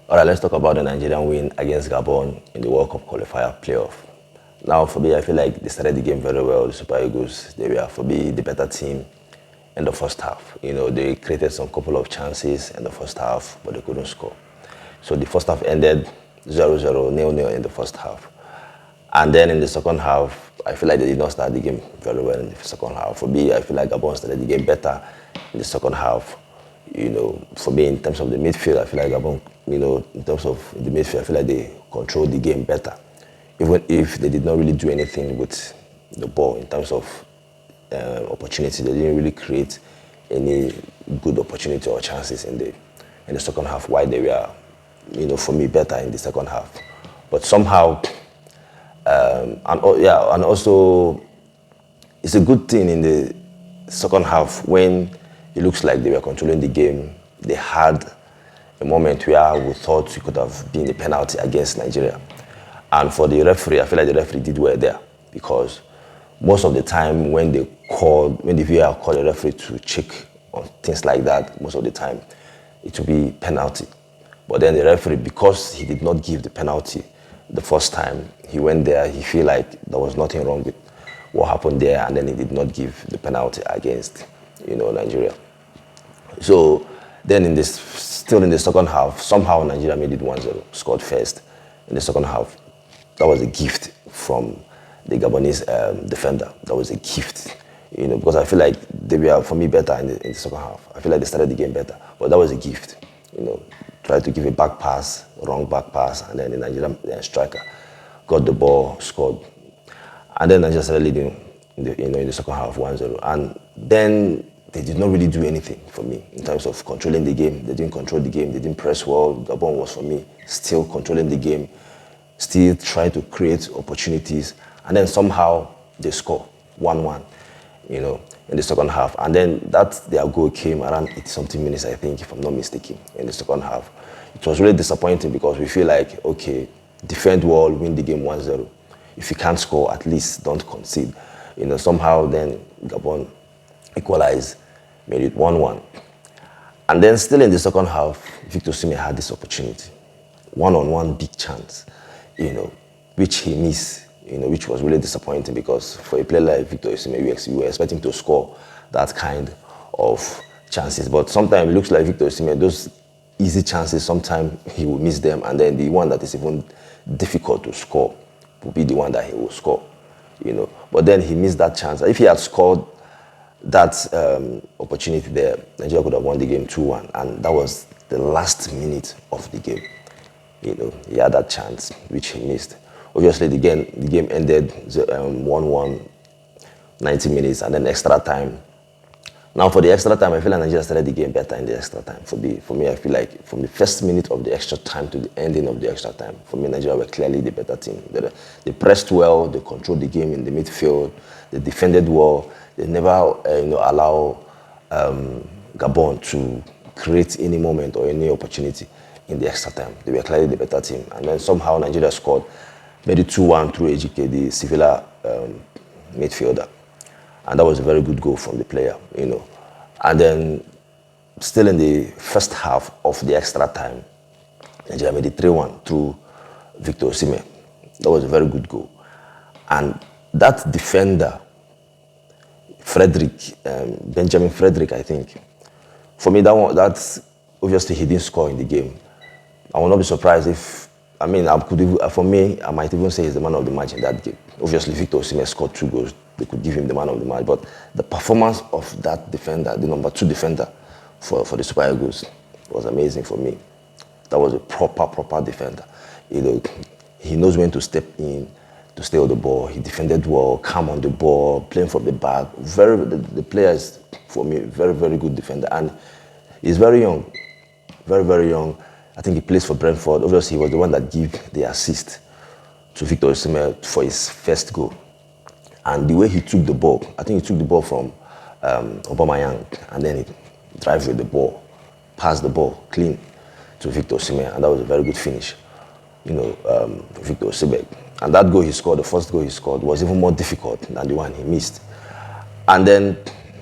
All right, let's talk about the Nigerian win against Gabon in the World Cup qualifier playoff. Now, for me, I feel like they started the game very well. The Super Eagles, they were, for me, the better team in the first half. They created some couple of chances in the first half, but they couldn't score. So the first half ended 0-0, 0-0 in the first half. And then in the second half, I feel like they did not start the game very well in the second half. For me, I feel like Gabon started the game better in the second half. For me, in terms of the midfield, I feel like Gabon, in terms of the midfield, I feel like they controlled the game better. Even if they did not really do anything with the ball in terms of opportunity, they didn't really create any good opportunity or chances in the second half. Why they were, for me, better in the second half. But somehow, and also, it's a good thing in the second half when it looks like they were controlling the game. They had a moment where we thought it could have been a penalty against Nigeria. And for the referee, I feel like the referee did well there, because most of the time when the VAR called the referee to check on things like that, most of the time it will be penalty. But then the referee, because he did not give the penalty the first time, he went there, he feel like there was nothing wrong with what happened there, and then he did not give the penalty against, Nigeria. So then still in the second half, somehow Nigeria made it 1-0, scored first in the second half. That was a gift from the Gabonese defender. That was a gift, because I feel like they were, for me, better in the second half. I feel like they started the game better, but that was a gift. Tried to give a back pass, wrong back pass, and then the Nigerian striker got the ball, scored, and then Nigeria started leading in the second half 1-0. And then they did not really do anything for me in terms of controlling the game. They didn't control the game. They didn't press well. Gabon was, for me, still controlling the game, still trying to create opportunities, and then somehow they score 1-1, in the second half. And then their goal came around 80-something minutes, I think, if I'm not mistaken, in the second half. It was really disappointing, because we feel like, okay, defend well, win the game 1-0. If you can't score, at least don't concede. Somehow then Gabon equalized, made it 1-1. And then still in the second half, Victor Osimhen had this opportunity, one-on-one big chance, which he missed, which was really disappointing, because for a player like Victor Osimhen, you were expecting to score that kind of chances. But sometimes it looks like Victor Osimhen, those easy chances, sometimes he will miss them, and then the one that is even difficult to score will be the one that he will score, But then he missed that chance. If he had scored that opportunity there, Nigeria could have won the game 2-1, and that was the last minute of the game. He had that chance, which he missed. Obviously, the game ended 1-1, 90 minutes, and then extra time. Now, for the extra time, I feel like Nigeria started the game better in the extra time. For me, I feel like from the first minute of the extra time to the ending of the extra time, for me, Nigeria were clearly the better team. They pressed well, they controlled the game in the midfield, they defended well. They never allow Gabon to create any moment or any opportunity in the extra time. They were clearly the better team. And then somehow Nigeria scored, made it 2-1 through Ejike, the Sevilla midfielder. And that was a very good goal from the player, And then still in the first half of the extra time, Nigeria made it 3-1 through Victor Osimhen. That was a very good goal. And that defender, Fredrick, Benjamin Fredrick, I think. For me, that's obviously he didn't score in the game. I will not be surprised if, I might even say he's the man of the match in that game. Obviously, Victor Osimhen scored 2 goals. They could give him the man of the match. But the performance of that defender, the number 2 defender for the Super Eagles, was amazing for me. That was a proper defender. He knows when to step in, to stay on the ball. He defended well, calm on the ball, playing from the back. The player is, for me, very, very good defender. And he's very young, very, very young. I think he plays for Brentford. Obviously, he was the one that gave the assist to Victor Osimhen for his first goal. And the way he took the ball, I think he took the ball from Aubameyang, and then he drive with the ball, pass the ball clean to Victor Osimhen, and that was a very good finish, Victor Osimhen. And that goal he scored, the first goal he scored, was even more difficult than the one he missed. And then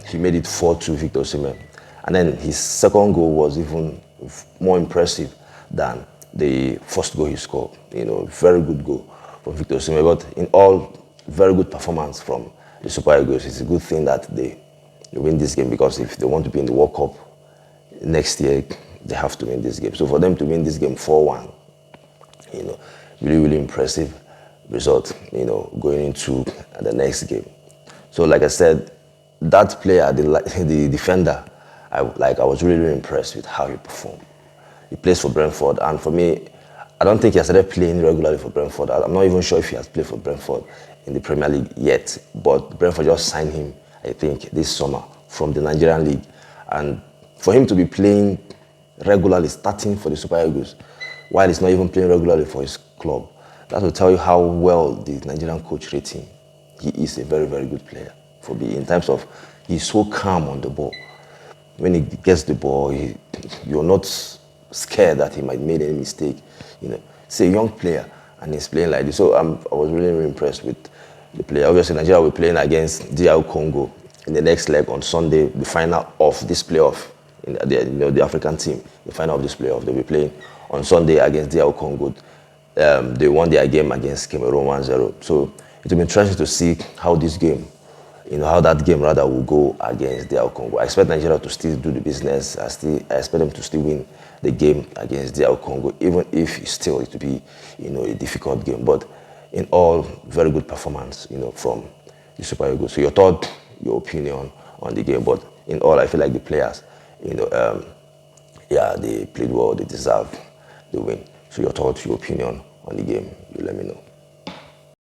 he made it 4-2 Victor Osimhen. And then his second goal was even more impressive than the first goal he scored. Very good goal from Victor Osimhen. But in all, very good performance from the Super Eagles. It's a good thing that they win this game, because if they want to be in the World Cup next year, they have to win this game. So for them to win this game 4-1, really, really impressive result, going into the next game. So like I said, that player, the defender, I was really, really impressed with how he performed. He plays for Brentford, and for me, I don't think he has started playing regularly for Brentford. I'm not even sure if he has played for Brentford in the Premier League yet, but Brentford just signed him, I think, this summer from the Nigerian League. And for him to be playing regularly, starting for the Super Eagles, while he's not even playing regularly for his club, that will tell you how well the Nigerian coach rates him. He is a very, very good player. In terms of, he's so calm on the ball. When he gets the ball, you're not scared that he might make any mistake. It's a young player, and he's playing like this. So I was really, really impressed with the player. Obviously, Nigeria will be playing against DR Congo in the next leg on Sunday, the final of this playoff. The African team, the final of this playoff, they'll be playing on Sunday against DR Congo. They won their game against Cameroon 1-0. So it will be interesting to see how this game, how that game rather will go against DR Congo. I expect Nigeria to still do the business. I expect them to still win the game against DR Congo, even if it will be, a difficult game. But in all, very good performance, from the Super Eagles. So your thought, your opinion on the game. But in all, I feel like the players, they played well. They deserve the win. So your thoughts, your opinion on the game, you let me know.